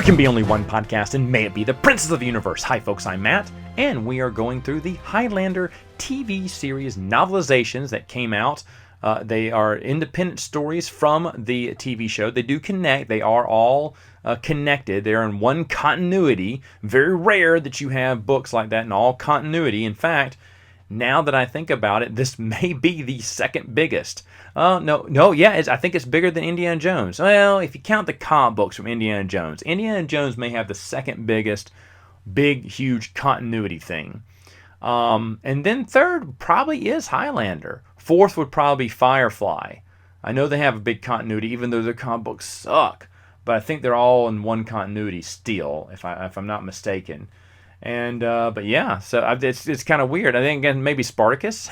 can be only one podcast, and may it be the Princes of the Universe. Hi folks, I'm Matt, and we are going through the Highlander TV series novelizations that came out. They are independent stories from the TV show. They do connect. They are all connected. They're in one continuity. Very rare that you have books like that in all continuity. In fact, now that I think about it, this may be the second biggest. I think it's bigger than Indiana Jones. Well, if you count the comic books from Indiana Jones may have the second biggest, big, huge continuity thing. And then third probably is Highlander. Fourth would probably be Firefly. I know they have a big continuity, even though their comic books suck. But I think they're all in one continuity still, if I'm not mistaken. And but yeah, so it's kind of weird. I think again maybe Spartacus,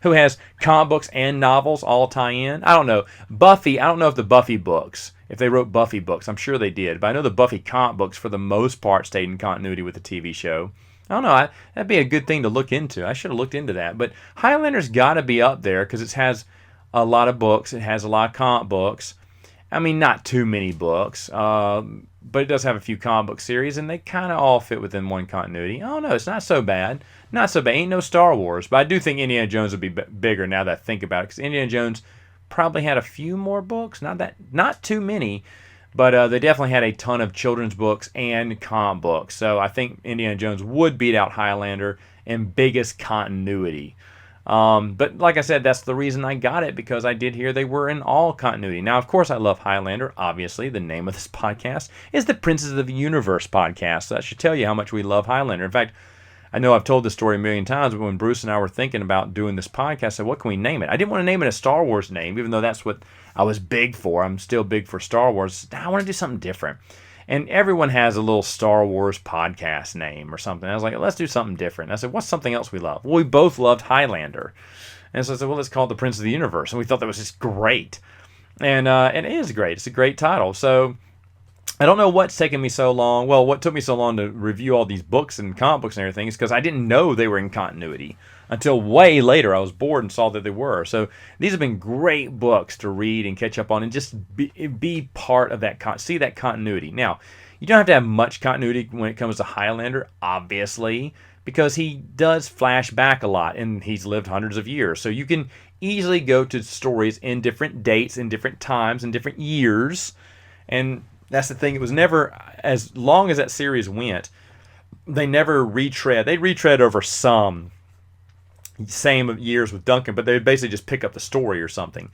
who has comic books and novels all tie in. I don't know. Buffy. I don't know if the Buffy books, if they wrote Buffy books. I'm sure they did, but I know the Buffy comic books for the most part stayed in continuity with the TV show. I don't know. That'd be a good thing to look into. I should have looked into that. But Highlander's got to be up there because it has a lot of books. It has a lot of comic books. I mean, not too many books, but it does have a few comic book series, and they kind of all fit within one continuity. I don't know. It's not so bad. Not so bad. Ain't no Star Wars. But I do think Indiana Jones would be bigger now that I think about it, because Indiana Jones probably had a few more books. Not too many. But they definitely had a ton of children's books and comic books. So I think Indiana Jones would beat out Highlander in biggest continuity. But like I said, that's the reason I got it, because I did hear they were in all continuity. Now, of course, I love Highlander. Obviously, the name of this podcast is the Princes of the Universe podcast. So that should tell you how much we love Highlander. In fact, I know I've told this story a million times, but when Bruce and I were thinking about doing this podcast, I said, what can we name it? I didn't want to name it a Star Wars name, even though that's what I was big for. I'm still big for Star Wars. I want to do something different. And everyone has a little Star Wars podcast name or something. I was like, let's do something different. And I said, what's something else we love? Well, we both loved Highlander. And so I said, well, let's call it the Prince of the Universe. And we thought that was just great. And it is great. It's a great title. So I don't know what's taken me so long. Well, what took me so long to review all these books and comic books and everything is because I didn't know they were in continuity until way later. I was bored and saw that they were. So these have been great books to read and catch up on and just be part of that, see that continuity. Now, you don't have to have much continuity when it comes to Highlander, obviously, because he does flash back a lot and he's lived hundreds of years. So you can easily go to stories in different dates, in different times, in different years. And that's the thing. It was never, as long as that series went, they never retread. They retread over some same years with Duncan, but they would basically just pick up the story or something.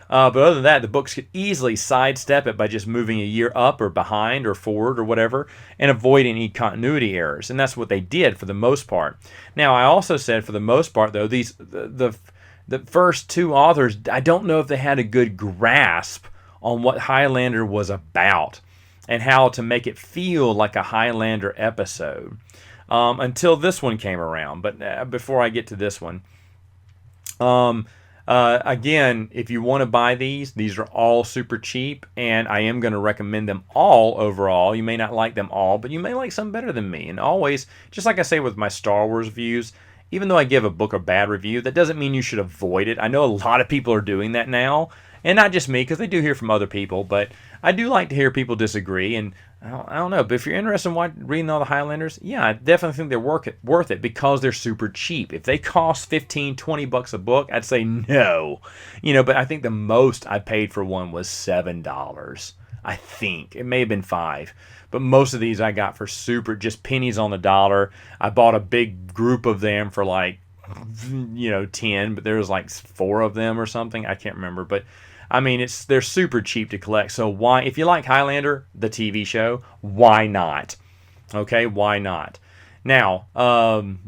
But other than that, the books could easily sidestep it by just moving a year up or behind or forward or whatever and avoid any continuity errors. And that's what they did for the most part. Now, I also said for the most part, though, the first two authors, I don't know if they had a good grasp on what Highlander was about and how to make it feel like a Highlander episode until this one came around. But before I get to this one, again, if you want to buy these are all super cheap, and I am going to recommend them all overall. You may not like them all, but you may like some better than me. And always, just like I say with my Star Wars reviews, even though I give a book a bad review, that doesn't mean you should avoid it. I know a lot of people are doing that now, and not just me, because they do hear from other people, but I do like to hear people disagree, and I don't know, but if you're interested in reading all the Highlanders, yeah, I definitely think they're worth it because they're super cheap. If they cost $15-20 a book, I'd say no. But I think the most I paid for one was $7. I think. It may have been $5. But most of these I got for just pennies on the dollar. I bought a big group of them for like, 10, but there was like 4 of them or something. I can't remember, but I mean, they're super cheap to collect. So why, if you like Highlander, the TV show, why not? Okay, why not? Now,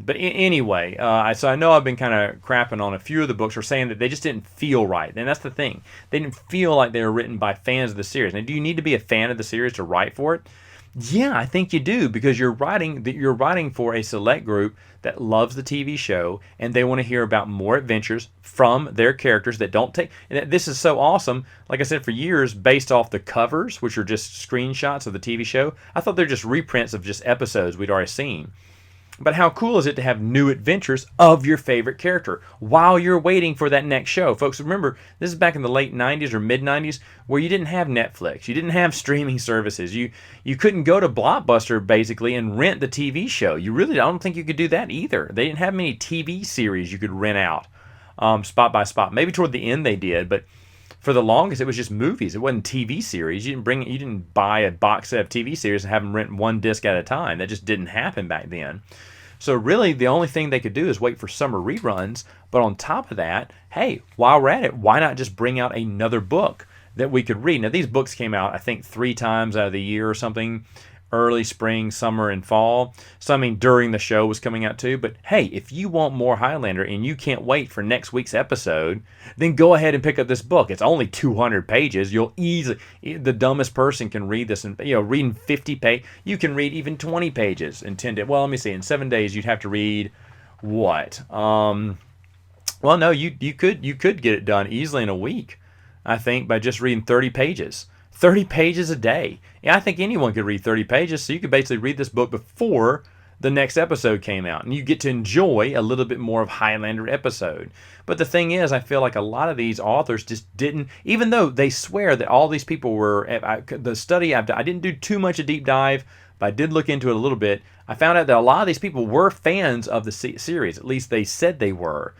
anyway, so I know I've been kind of crapping on a few of the books or saying that they just didn't feel right. And that's the thing. They didn't feel like they were written by fans of the series. Now, do you need to be a fan of the series to write for it? Yeah, I think you do, because you're writing for a select group that loves the TV show, and they want to hear about more adventures from their characters that don't take. And this is so awesome. Like I said, for years, based off the covers, which are just screenshots of the TV show, I thought they're just reprints of just episodes we'd already seen. But how cool is it to have new adventures of your favorite character while you're waiting for that next show? Folks, remember, this is back in the late 90s or mid 90s where you didn't have Netflix. You didn't have streaming services. You couldn't go to Blockbuster, basically, and rent the TV show. I don't think you could do that either. They didn't have many TV series you could rent out spot by spot. Maybe toward the end they did, but for the longest, it was just movies. It wasn't TV series. You didn't buy a box set of TV series and have them rent one disc at a time. That just didn't happen back then. So really, the only thing they could do is wait for summer reruns. But on top of that, hey, while we're at it, why not just bring out another book that we could read? Now, these books came out, I think, 3 times out of the year or something. Early spring, summer, and fall. So, I mean, during the show was coming out too. But hey, if you want more Highlander and you can't wait for next week's episode, then go ahead and pick up this book. It's only 200 pages. You'll easily, the dumbest person can read this. And, reading 50 pages, you can read even 20 pages in 10 days. Well, let me see. In 7 days, you'd have to read what? Well, no, you could get it done easily in a week, I think, by just reading 30 pages. 30 pages a day. Yeah, I think anyone could read 30 pages, so you could basically read this book before the next episode came out, and you get to enjoy a little bit more of Highlander episode. But the thing is, I feel like a lot of these authors just didn't, even though they swear that all these people were, the study I didn't do too much a deep dive, but I did look into it a little bit. I found out that a lot of these people were fans of the series, at least they said they were.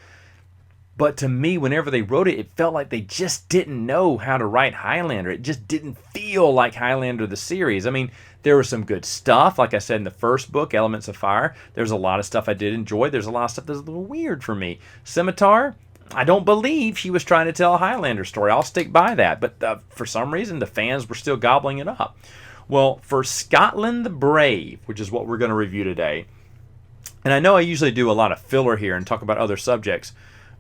But to me, whenever they wrote it, it felt like they just didn't know how to write Highlander. It just didn't feel like Highlander the series. I mean, there was some good stuff. Like I said in the first book, Elements of Fire, there's a lot of stuff I did enjoy. There's a lot of stuff that's a little weird for me. Scimitar, I don't believe she was trying to tell a Highlander story. I'll stick by that. But for some reason, the fans were still gobbling it up. Well, for Scotland the Brave, which is what we're going to review today, and I know I usually do a lot of filler here and talk about other subjects,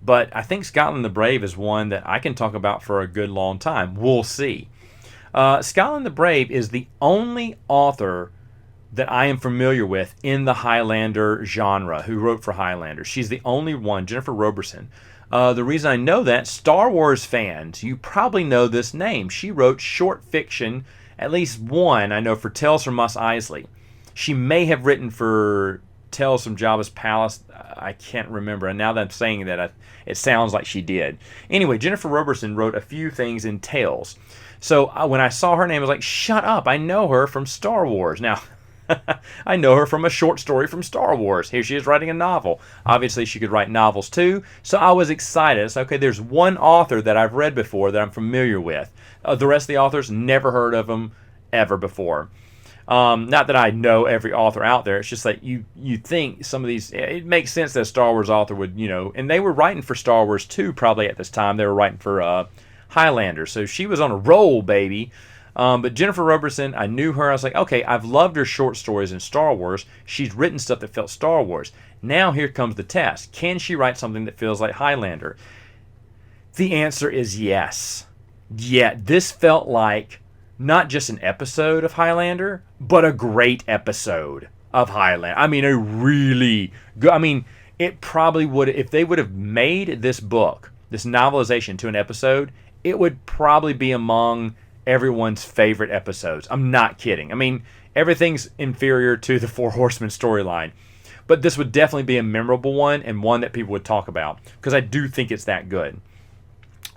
but I think Scotland the Brave is one that I can talk about for a good long time. We'll see. Scotland the Brave is the only author that I am familiar with in the Highlander genre who wrote for Highlander. She's the only one, Jennifer Roberson. The reason I know that, Star Wars fans, you probably know this name. She wrote short fiction, at least one, I know, for Tales from Mos Eisley. She may have written for Tales from Jabba's Palace. I can't remember. And now that I'm saying that, it sounds like she did. Anyway, Jennifer Roberson wrote a few things in Tales. So when I saw her name, I was like, shut up. I know her from Star Wars. Now, I know her from a short story from Star Wars. Here she is writing a novel. Obviously, she could write novels too. So I was excited. So, okay, there's one author that I've read before that I'm familiar with. The rest of the authors, never heard of them ever before. Not that I know every author out there. It's just like you think some of these, it makes sense that a Star Wars author would, and they were writing for Star Wars too, probably at this time. They were writing for Highlander. So she was on a roll, baby. But Jennifer Roberson, I knew her. I was like, okay, I've loved her short stories in Star Wars. She's written stuff that felt Star Wars. Now here comes the test. Can she write something that feels like Highlander? The answer is yes. Yeah, this felt like not just an episode of Highlander, but a great episode of Highlander. I mean, a really good, it probably would, if they would have made this book, this novelization to an episode, it would probably be among everyone's favorite episodes. I'm not kidding. Everything's inferior to the Four Horsemen storyline, but this would definitely be a memorable one and one that people would talk about because I do think it's that good.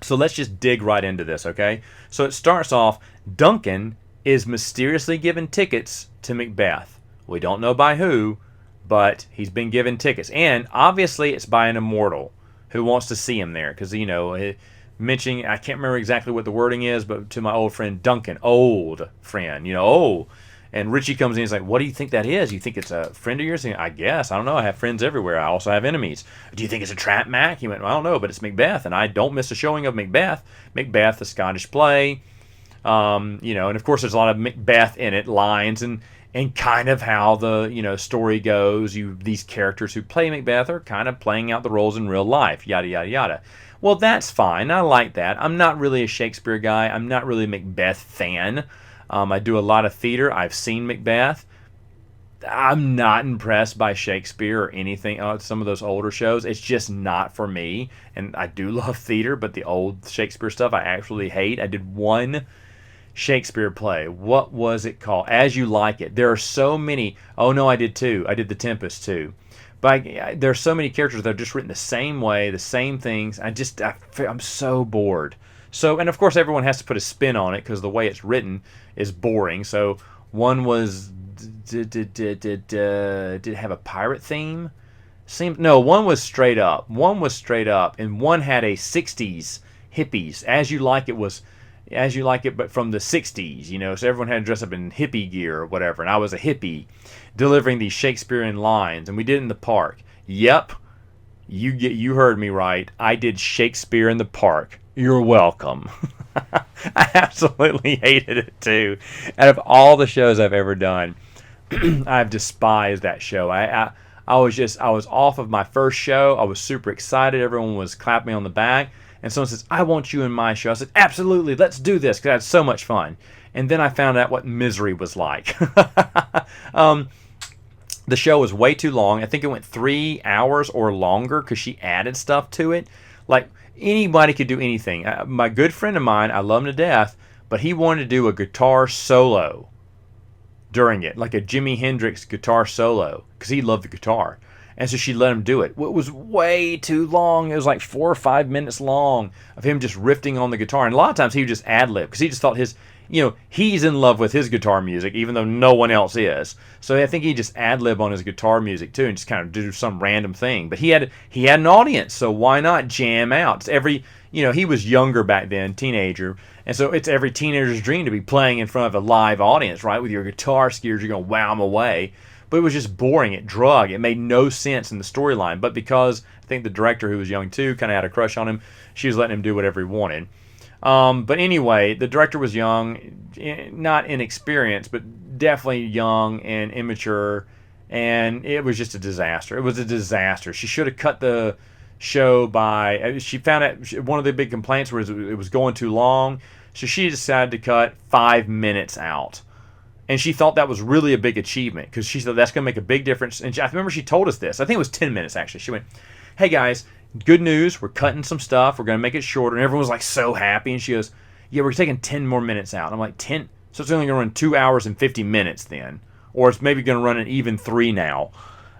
So let's just dig right into this, okay? So it starts off, Duncan is mysteriously given tickets to Macbeth. We don't know by who, but he's been given tickets. And obviously it's by an immortal who wants to see him there because, mentioning, I can't remember exactly what the wording is, but to my old friend Duncan, old friend, and Richie comes in and he's like, what do you think that is? You think it's a friend of yours? I guess. I don't know. I have friends everywhere. I also have enemies. Do you think it's a trap, Mac? He went, well, I don't know, but it's Macbeth, and I don't miss a showing of Macbeth. Macbeth, the Scottish play. And of course there's a lot of Macbeth in it, lines, and kind of how the, story goes. These characters who play Macbeth are kind of playing out the roles in real life, yada, yada, yada. Well, that's fine. I like that. I'm not really a Shakespeare guy. I'm not really a Macbeth fan. I do a lot of theater. I've seen Macbeth. I'm not impressed by Shakespeare or anything. Some of those older shows, it's just not for me. And I do love theater, but the old Shakespeare stuff I actually hate. I did one Shakespeare play. What was it called? As You Like It. There are so many. Oh no, I did two. I did The Tempest too. But there's so many characters that are just written the same way, the same things. I'm so bored. So, and of course, everyone has to put a spin on it because the way it's written is boring. So, one was did it have a pirate theme? No, one was straight up. One was straight up, and one had a '60s hippies, as you like it, but from the '60s. So everyone had to dress up in hippie gear or whatever, and I was a hippie delivering these Shakespearean lines, and we did it in the park. Yep, you heard me right. I did Shakespeare in the park. You're welcome. I absolutely hated it too. Out of all the shows I've ever done, I've despised that show. I was off of my first show. I was super excited. Everyone was clapping me on the back. And someone says, I want you in my show. I said, absolutely, let's do this, because I had so much fun. And then I found out what misery was like. The show was way too long. I think it went 3 hours or longer because she added stuff to it. Like, anybody could do anything. My good friend of mine, I love him to death, but he wanted to do a guitar solo during it, like a Jimi Hendrix guitar solo, because he loved the guitar. And so she let him do it. It was way too long. It was like 4 or 5 minutes long of him just riffing on the guitar. And a lot of times he would just ad-lib because he just thought he's in love with his guitar music, even though no one else is. So I think he just ad-lib on his guitar music too and just kind of do some random thing. But he had an audience, so why not jam out? He was younger back then, teenager. And so it's every teenager's dream to be playing in front of a live audience, right? With your guitar skills, you're going to wow them away. But it was just boring. It drug. It made no sense in the storyline. But because I think the director, who was young too, kind of had a crush on him, she was letting him do whatever he wanted. But anyway, the director was young, not inexperienced, but definitely young and immature. And it was just a disaster. It was a disaster. She should have cut the show by... She found out one of the big complaints was it was going too long. So she decided to cut 5 minutes out. And she thought that was really a big achievement because she thought that's going to make a big difference. And I remember she told us this. I think it was 10 minutes, actually. She went, hey, guys, good news. We're cutting some stuff. We're going to make it shorter. And everyone was like so happy. And she goes, yeah, we're taking 10 more minutes out. And I'm like, 10? So it's only going to run 2 hours and 50 minutes then. Or it's maybe going to run an even 3 now.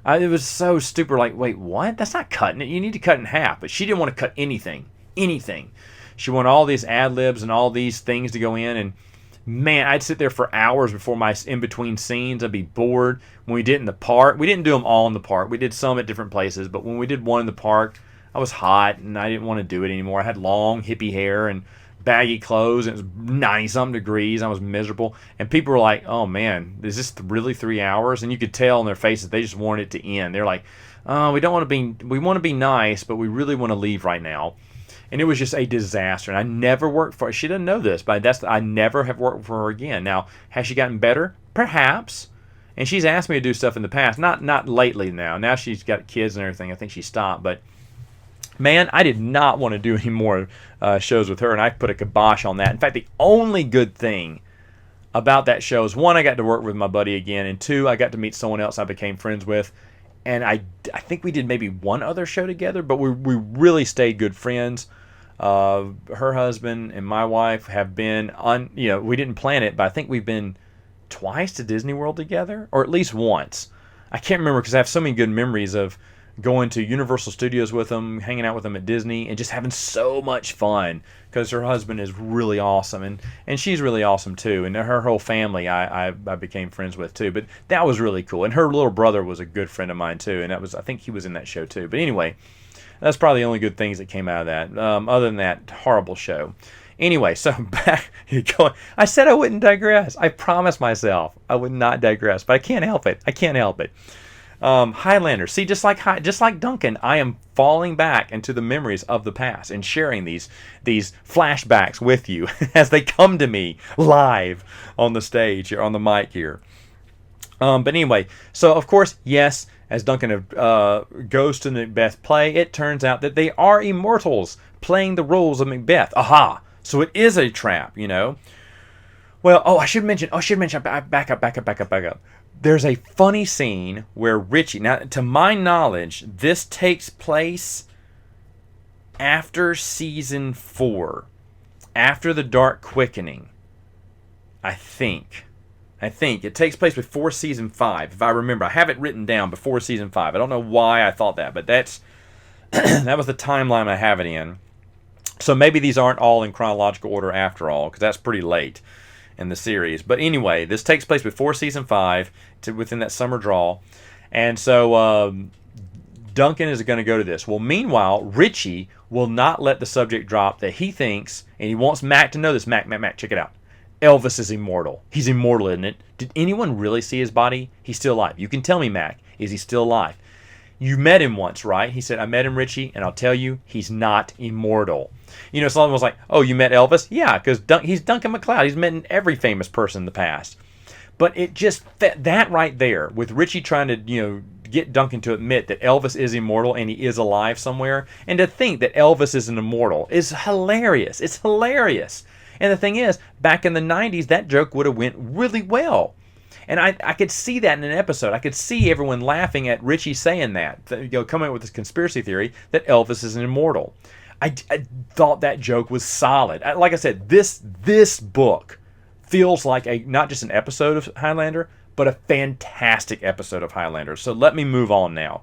It was so stupid. Like, wait, what? That's not cutting it. You need to cut in half. But she didn't want to cut anything. Anything. She wanted all these ad-libs and all these things to go in. And man, I'd sit there for hours before my in-between scenes. I'd be bored. When we did in the park, we didn't do them all in the park. We did some at different places, but when we did one in the park, I was hot and I didn't want to do it anymore. I had long hippie hair and baggy clothes, and it was 90-something degrees. I was miserable, and people were like, oh man, is this really 3 hours? And you could tell in their faces they just wanted it to end. They're like, oh, we want to be nice, but we really want to leave right now. And it was just a disaster. And I never worked for her. She doesn't know this, but I never have worked for her again. Now, has she gotten better? Perhaps. And she's asked me to do stuff in the past. Not lately now. Now she's got kids and everything. I think she stopped. But, man, I did not want to do any more shows with her. And I put a kibosh on that. In fact, the only good thing about that show is, one, I got to work with my buddy again. And two, I got to meet someone else I became friends with. And I think we did maybe one other show together. But we really stayed good friends. Her husband and my wife have been on, we didn't plan it, but I think we've been twice to Disney World together, or at least once. I can't remember because I have so many good memories of going to Universal Studios with them, hanging out with them at Disney, and just having so much fun because her husband is really awesome, and she's really awesome too, and her whole family I became friends with too. But that was really cool, and her little brother was a good friend of mine too, and I think he was in that show too. But anyway, that's probably the only good things that came out of that. Other than that, horrible show. Anyway, so back going. I said I wouldn't digress. I promised myself I would not digress, but I can't help it. Highlander. See, just like Duncan, I am falling back into the memories of the past and sharing these flashbacks with you as they come to me live on the stage or on the mic here. But anyway, so of course, yes, as Duncan goes to the Macbeth play, it turns out that they are immortals playing the roles of Macbeth. Aha! So it is a trap, Well, I should mention, back up. There's a funny scene where Richie, now to my knowledge, this takes place after season 4, after the Dark Quickening, I think. I think it takes place before season 5, if I remember. I have it written down before season 5. I don't know why I thought that, but that's that was the timeline I have it in. So maybe these aren't all in chronological order after all, because that's pretty late in the series. But anyway, this takes place before season 5, within that summer draw, and so Duncan is going to go to this. Well, meanwhile, Richie will not let the subject drop that he thinks, and he wants Mac to know this. Mac, check it out. Elvis is immortal. He's immortal, isn't it? Did anyone really see his body? He's still alive. You can tell me, Mac. Is he still alive? You met him once, right? He said, I met him, Richie, and I'll tell you, he's not immortal. You know, someone was like, oh, you met Elvis? Yeah, because he's Duncan MacLeod. He's met every famous person in the past. But it just, that right there, with Richie trying to, get Duncan to admit that Elvis is immortal and he is alive somewhere, and to think that Elvis is an immortal is hilarious. It's hilarious. And the thing is, back in the 90s, that joke would have went really well. And I could see that in an episode. I could see everyone laughing at Richie saying that, coming up with this conspiracy theory that Elvis is an immortal. I thought that joke was solid. Like I said, this book feels like not just an episode of Highlander, but a fantastic episode of Highlander. So let me move on now.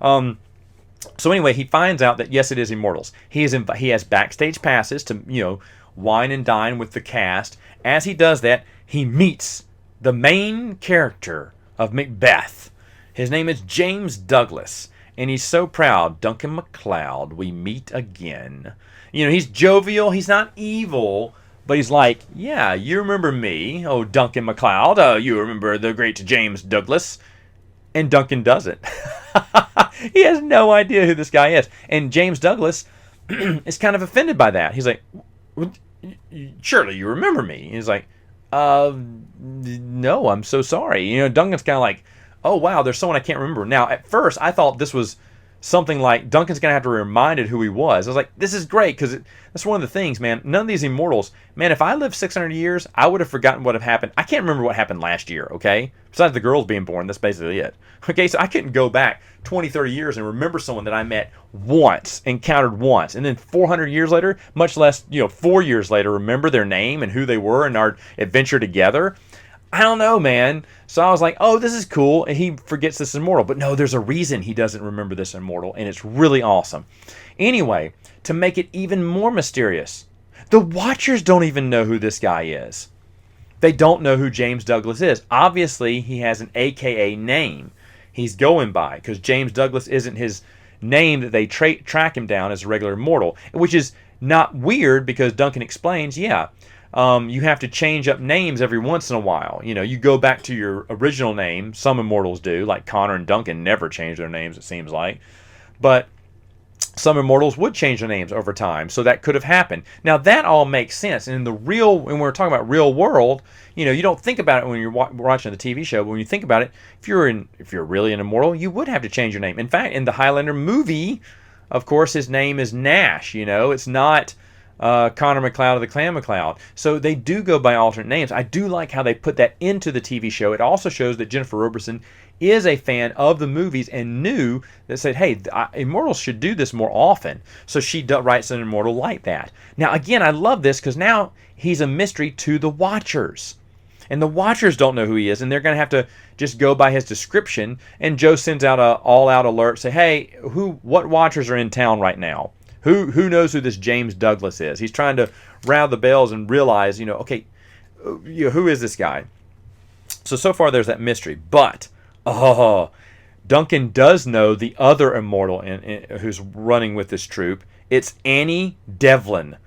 So anyway, he finds out that yes, it is Immortals. He has backstage passes to wine and dine with the cast. As he does that, he meets the main character of Macbeth. His name is James Douglas, and he's so proud. Duncan MacLeod, we meet again. He's jovial. He's not evil. But he's like, yeah, you remember me, oh, Duncan MacLeod. You remember the great James Douglas. And Duncan doesn't. He has no idea who this guy is. And James Douglas is kind of offended by that. He's like, surely you remember me. He's like, no, I'm so sorry. Duncan's kind of like, oh, wow, there's someone I can't remember. Now, at first, I thought this was something like Duncan's going to have to be reminded who he was. I was like, this is great, because that's one of the things, man. None of these immortals, man, if I lived 600 years, I would have forgotten what had happened. I can't remember what happened last year, okay? Besides the girls being born, that's basically it. Okay, so I couldn't go back 20, 30 years and remember someone that I met once, encountered once, and then 400 years later, much less, 4 years later, remember their name and who they were and our adventure together. I don't know, man. So I was like, oh, this is cool. And he forgets this immortal. But no, there's a reason he doesn't remember this immortal. And it's really awesome. Anyway, to make it even more mysterious, the Watchers don't even know who this guy is. They don't know who James Douglas is. Obviously, he has an AKA name he's going by, because James Douglas isn't his name that they track him down as a regular mortal, which is not weird, because Duncan explains, you have to change up names every once in a while. You go back to your original name. Some immortals do, like Connor and Duncan never change their names, it seems like. But some immortals would change their names over time, so that could have happened. Now, that all makes sense. And when we're talking about real world, you don't think about it when you're watching the TV show, but when you think about it, if you're really an immortal, you would have to change your name. In fact, in the Highlander movie, of course, his name is Nash. It's not Connor MacLeod of the Clan MacLeod. So they do go by alternate names. I do like how they put that into the TV show. It also shows that Jennifer Robertson is a fan of the movies and knew that said, hey, Immortals should do this more often. So she writes an Immortal like that. Now, again, I love this because now he's a mystery to the Watchers. And the Watchers don't know who he is, and they're going to have to just go by his description. And Joe sends out an all-out alert, say, hey, what Watchers are in town right now? Who knows who this James Douglas is? He's trying to round the bells and realize, okay, who is this guy? So far there's that mystery. But, Duncan does know the other immortal who's running with this troop. It's Annie Devlin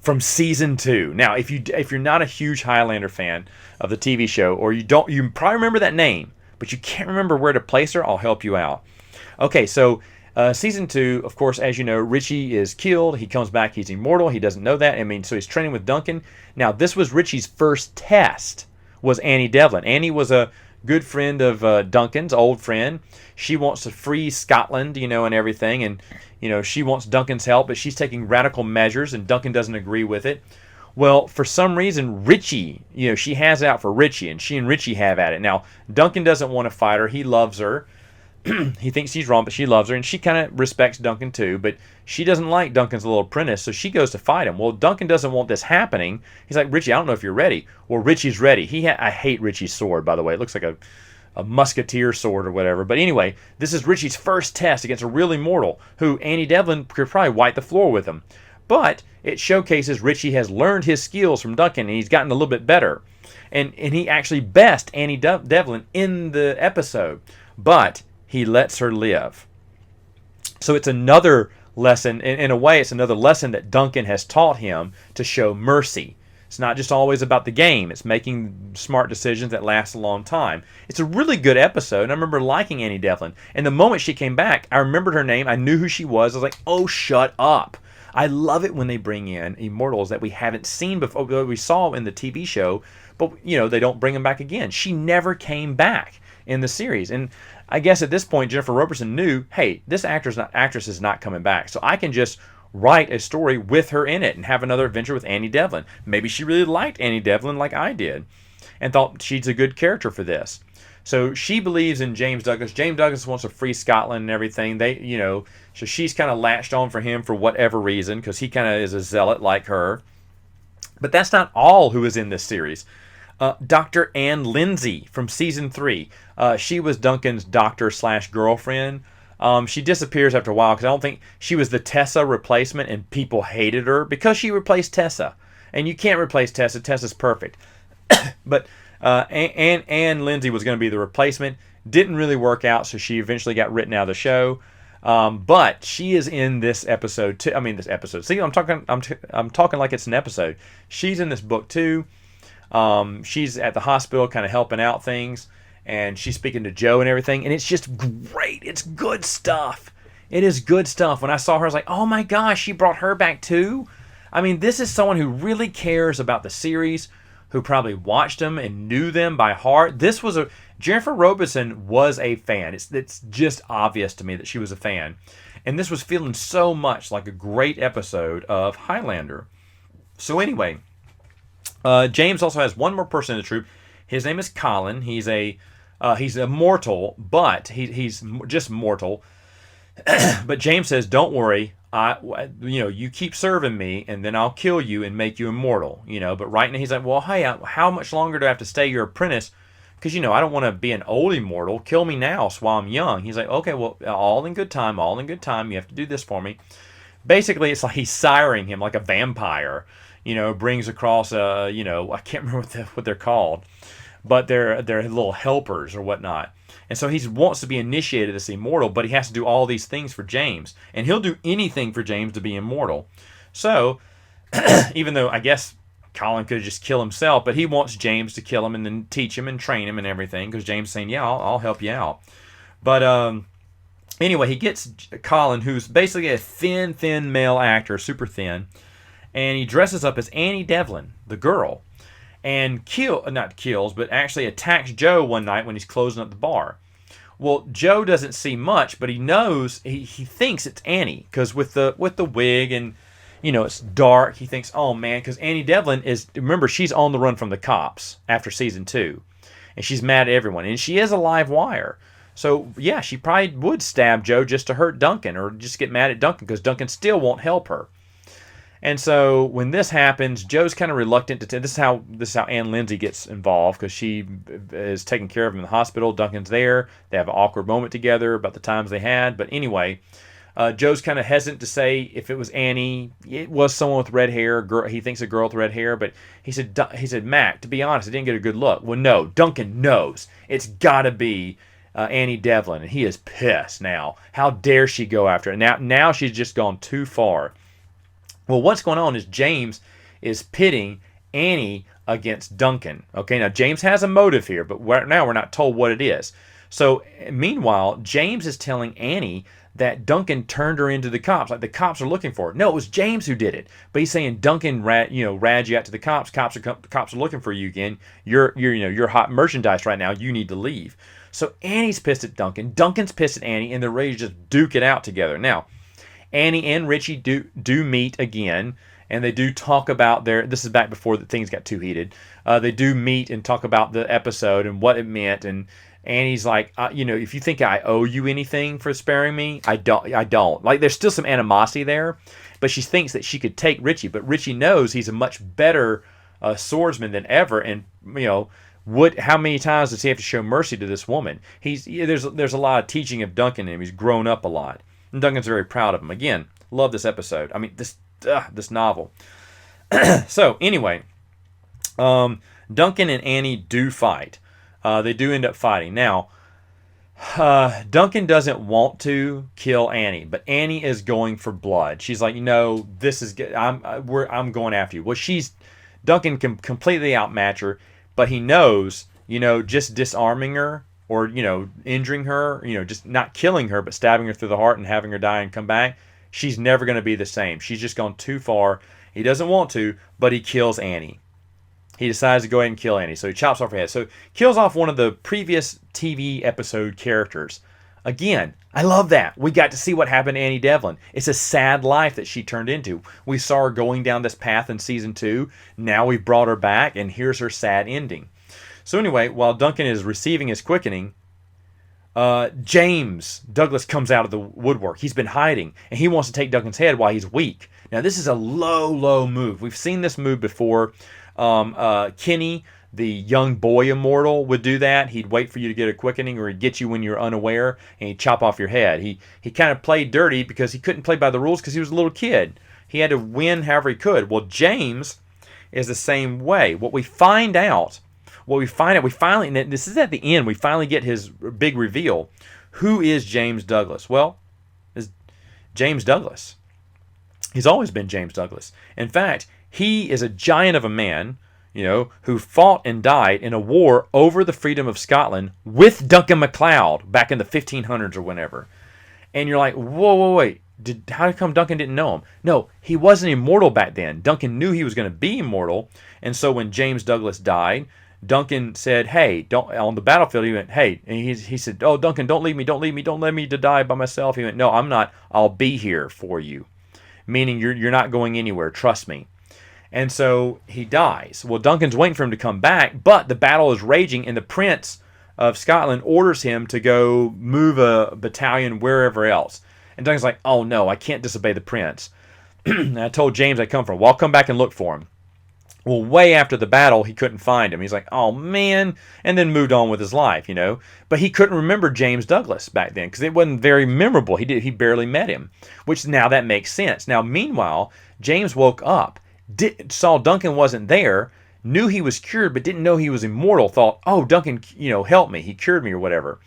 from season 2. Now, if you're not a huge Highlander fan of the TV show, or you probably remember that name, but you can't remember where to place her, I'll help you out. Okay, so season 2, of course, as you know, Richie is killed. He comes back. He's immortal. He doesn't know that. So he's training with Duncan. Now, this was Richie's first test, was Annie Devlin. Annie was a good friend of Duncan's, old friend. She wants to free Scotland, and everything. And, she wants Duncan's help, but she's taking radical measures, and Duncan doesn't agree with it. Well, for some reason, Richie, she has it out for Richie, and she and Richie have at it. Now, Duncan doesn't want to fight her. He loves her. he thinks he's wrong, but she loves her, and she kind of respects Duncan too, but she doesn't like Duncan's little apprentice, so she goes to fight him. Well, Duncan doesn't want this happening. He's like, Richie, I don't know if you're ready. Well, Richie's ready. I hate Richie's sword, by the way. It looks like a musketeer sword or whatever. But anyway, this is Richie's first test against a real immortal, who Annie Devlin could probably wipe the floor with him. But it showcases Richie has learned his skills from Duncan, and he's gotten a little bit better. And he actually best Annie Devlin in the episode. But he lets her live. So it's another lesson, in a way, it's another lesson that Duncan has taught him to show mercy. It's not just always about the game. It's making smart decisions that last a long time. It's a really good episode, and I remember liking Annie Devlin. And the moment she came back, I remembered her name. I knew who she was. I was like, oh, shut up. I love it when they bring in immortals that we haven't seen before, that we saw in the TV show, but, they don't bring them back again. She never came back in the series. And I guess at this point, Jennifer Robertson knew, hey, this actress is not coming back. So I can just write a story with her in it and have another adventure with Annie Devlin. Maybe she really liked Annie Devlin like I did and thought she's a good character for this. So she believes in James Douglas. James Douglas wants to free Scotland and everything. So she's kind of latched on for him for whatever reason, because he kind of is a zealot like her. But that's not all who is in this series. Dr. Ann Lindsay from season 3. She was Duncan's doctor/girlfriend. She disappears after a while because I don't think she was the Tessa replacement, and people hated her because she replaced Tessa. And you can't replace Tessa. Tessa's perfect. But Ann Lindsay was going to be the replacement. Didn't really work out, so she eventually got written out of the show. But she is in this episode too. I mean, this episode. See, I'm talking like it's an episode. She's in this book too. She's at the hospital kind of helping out things, and she's speaking to Joe and everything, and it's just great. It's good stuff. It is good stuff. When I saw her, I was like, oh my gosh, she brought her back too? I mean, this is someone who really cares about the series, who probably watched them and knew them by heart. Jennifer Robertson was a fan. It's just obvious to me that she was a fan. And this was feeling so much like a great episode of Highlander. So anyway, James also has one more person in the troupe. His name is Colin. He's a mortal, but he's just mortal. But James says, "Don't worry. You keep serving me, and then I'll kill you and make you immortal." But right now he's like, "Well, hey, how much longer do I have to stay your apprentice? Because I don't want to be an old immortal. Kill me now, while I'm young." He's like, "Okay, well, all in good time. All in good time. You have to do this for me." Basically, it's like he's siring him like a vampire. Brings across I can't remember what they're called, but they're little helpers or whatnot. And so he wants to be initiated as immortal, but he has to do all these things for James, and he'll do anything for James to be immortal. So, even though I guess Colin could just kill himself, but he wants James to kill him and then teach him and train him and everything, because James is saying, "Yeah, I'll help you out." But anyway, he gets Colin, who's basically a thin male actor, super thin. And he dresses up as Annie Devlin, the girl, and actually attacks Joe one night when he's closing up the bar. Well, Joe doesn't see much, but he knows, he thinks it's Annie, because with the wig and, it's dark, he thinks, oh man, because Annie Devlin remember, she's on the run from the cops after season 2, and she's mad at everyone, and she is a live wire. So, yeah, she probably would stab Joe just to hurt Duncan, or just get mad at Duncan, because Duncan still won't help her. And so when this happens, Joe's kind of reluctant to. This is how Ann Lindsay gets involved, because she is taking care of him in the hospital. Duncan's there. They have an awkward moment together about the times they had. But anyway, Joe's kind of hesitant to say if it was Annie. It was someone with red hair. He thinks a girl with red hair. But he said, Mac, to be honest, I didn't get a good look. Well, no, Duncan knows. It's got to be Annie Devlin, and he is pissed now. How dare she go after it? Now she's just gone too far. Well, what's going on is James is pitting Annie against Duncan. Okay, now James has a motive here, but now we're not told what it is. So, meanwhile, James is telling Annie that Duncan turned her into the cops. Like, the cops are looking for her. No, it was James who did it. But he's saying Duncan rad you out to the cops. Cops are looking for you again. You're hot merchandise right now. You need to leave. So Annie's pissed at Duncan. Duncan's pissed at Annie, and they're ready to just duke it out together. Now, Annie and Richie do meet again, and they do talk about this is back before things got too heated. They do meet and talk about the episode and what it meant, and Annie's like, if you think I owe you anything for sparing me, I don't. Like, there's still some animosity there, but she thinks that she could take Richie. But Richie knows he's a much better swordsman than ever, and how many times does he have to show mercy to this woman? There's a lot of teaching of Duncan in him. He's grown up a lot, and Duncan's very proud of him. Again, love this episode. I mean, this novel. So anyway, Duncan and Annie do fight. They do end up fighting. Now, Duncan doesn't want to kill Annie, but Annie is going for blood. She's like, this is good. I'm going after you. Well, Duncan can completely outmatch her, but he knows, just disarming her or, injuring her, just not killing her, but stabbing her through the heart and having her die and come back, she's never going to be the same. She's just gone too far. He doesn't want to, but he kills Annie. He decides to go ahead and kill Annie, so he chops off her head. So kills off one of the previous TV episode characters. Again, I love that. We got to see what happened to Annie Devlin. It's a sad life that she turned into. We saw her going down this path in season 2. Now we've brought her back, and here's her sad ending. So anyway, while Duncan is receiving his quickening, James Douglas comes out of the woodwork. He's been hiding, and he wants to take Duncan's head while he's weak. Now this is a low move. We've seen this move before. Kenny, the young boy immortal, would do that. He'd wait for you to get a quickening, or he'd get you when you're unaware, and he'd chop off your head. He kind of played dirty because he couldn't play by the rules because he was a little kid. He had to win however he could. Well, James is the same way. We finally, and this is at the end, we finally get his big reveal. Who is James Douglas? Well, it's James Douglas. He's always been James Douglas. In fact, he is a giant of a man, who fought and died in a war over the freedom of Scotland with Duncan MacLeod back in the 1500s or whenever. And you're like, whoa, wait. How come Duncan didn't know him? No, he wasn't immortal back then. Duncan knew he was going to be immortal. And so when James Douglas died, Duncan said, hey, on the battlefield, he went, hey. And he said, oh, Duncan, don't leave me. Don't let me to die by myself. He went, no, I'm not. I'll be here for you. Meaning you're not going anywhere. Trust me. And so he dies. Well, Duncan's waiting for him to come back, but the battle is raging, and the Prince of Scotland orders him to go move a battalion wherever else. And Duncan's like, oh no, I can't disobey the Prince. And I told James I'd come for him. Well, I'll come back and look for him. Well, way after the battle, he couldn't find him. He's like, oh man, and then moved on with his life, But he couldn't remember James Douglas back then because it wasn't very memorable. He barely met him, which now that makes sense. Now, meanwhile, James woke up. Saw Duncan wasn't there, knew he was cured, but didn't know he was immortal, thought, oh, Duncan, helped me, he cured me or whatever.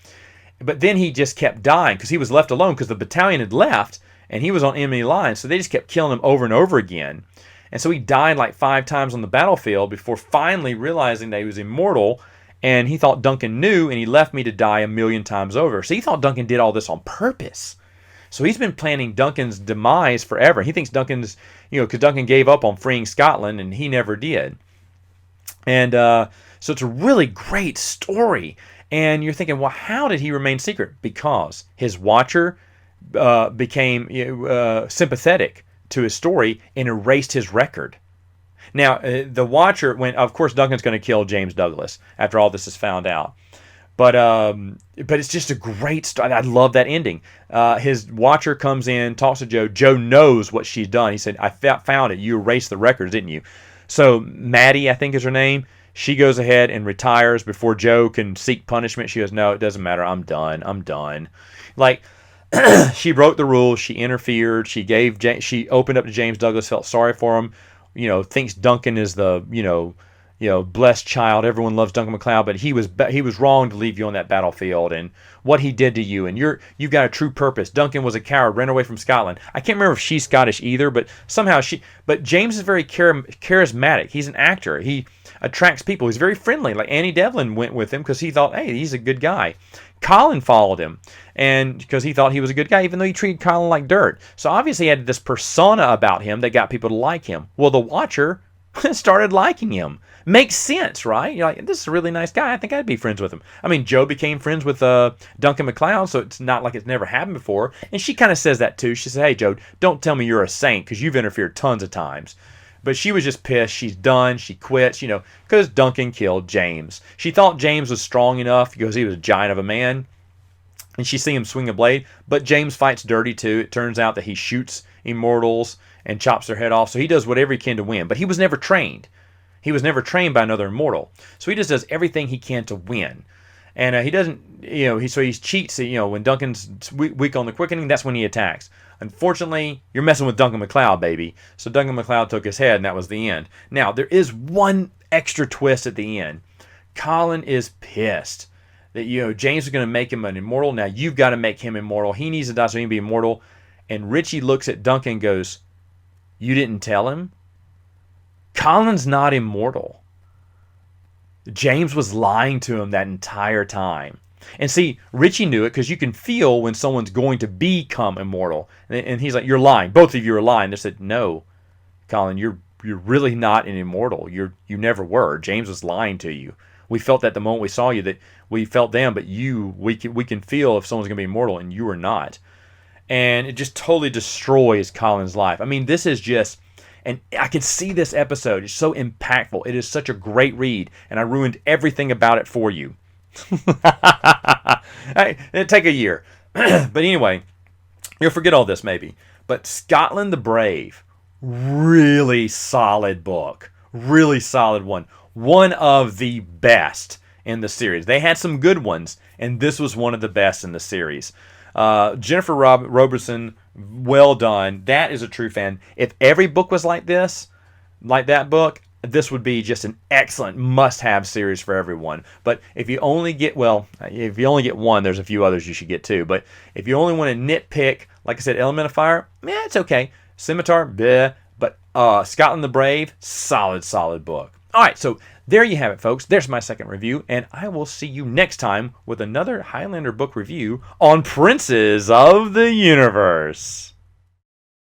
But then he just kept dying because he was left alone because the battalion had left and he was on enemy lines, so they just kept killing him over and over again. And so he died like 5 times on the battlefield before finally realizing that he was immortal, and he thought Duncan knew, and he left me to die 1,000,000 times over. So he thought Duncan did all this on purpose. So he's been planning Duncan's demise forever. He thinks Duncan's, because Duncan gave up on freeing Scotland and he never did. And so it's a really great story. And you're thinking, well, how did he remain secret? Because his watcher became sympathetic to his story and erased his record. Now, the watcher, of course, Duncan's going to kill James Douglas after all this is found out. But it's just a great story. I love that ending. His watcher comes in, talks to Joe. Joe knows what she's done. He said, I found it. You erased the records, didn't you? So Maddie, I think is her name, she goes ahead and retires before Joe can seek punishment. She goes, no, it doesn't matter. I'm done. Like, she broke the rules. She interfered. She opened up to James Douglas, felt sorry for him. Thinks Duncan is the, blessed child. Everyone loves Duncan MacLeod, but he was wrong to leave you on that battlefield, and what he did to you, and you've got a true purpose. Duncan was a coward, ran away from Scotland. I can't remember if she's Scottish either, but somehow but James is very charismatic. He's an actor. He attracts people. He's very friendly. Like Annie Devlin went with him because he thought, hey, he's a good guy. Colin followed him, and because he thought he was a good guy, even though he treated Colin like dirt. So obviously he had this persona about him that got people to like him. Well, the Watcher started liking him. Makes sense, right? You're like, this is a really nice guy. I think I'd be friends with him. I mean, Joe became friends with Duncan MacLeod, so it's not like it's never happened before. And she kind of says that too. She says, hey, Joe, don't tell me you're a saint because you've interfered tons of times. But she was just pissed. She's done. She quits, because Duncan killed James. She thought James was strong enough because he was a giant of a man, and she seen him swing a blade. But James fights dirty too. It turns out that he shoots immortals and chops their head off. So he does whatever he can to win. But he was never trained. He was never trained by another immortal. So he just does everything he can to win. And he doesn't, he cheats. When Duncan's weak on the quickening, that's when he attacks. Unfortunately, you're messing with Duncan MacLeod, baby. So Duncan MacLeod took his head, and that was the end. Now, there is one extra twist at the end. Colin is pissed that, James is going to make him an immortal. Now, you've got to make him immortal. He needs to die so he can be immortal. And Richie looks at Duncan and goes, "You didn't tell him? Colin's not immortal." James was lying to him that entire time. And see, Richie knew it because you can feel when someone's going to become immortal. And he's like, "You're lying. Both of you are lying." They said, "No, Colin, you're really not an immortal. You never were. James was lying to you. We felt that the moment we saw you, that we felt them, but we can feel if someone's going to be immortal, and you are not." And it just totally destroys Colin's life. I mean, this is just... And I can see this episode. It's so impactful. It is such a great read. And I ruined everything about it for you. It'd take a year. But anyway, you'll forget all this maybe. But Scotland the Brave, really solid book. Really solid one. One of the best in the series. They had some good ones, and this was one of the best in the series. Jennifer Robertson, well done. That is a true fan. If every book was like this, like that book, this would be just an excellent must-have series for everyone. But if you only get, one, there's a few others you should get too. But if you only want to nitpick, like I said, Element of Fire, it's okay. Scimitar, bleh. But Scotland the Brave, solid book. All right, so there you have it, folks. There's my second review, and I will see you next time with another Highlander book review on Princes of the Universe.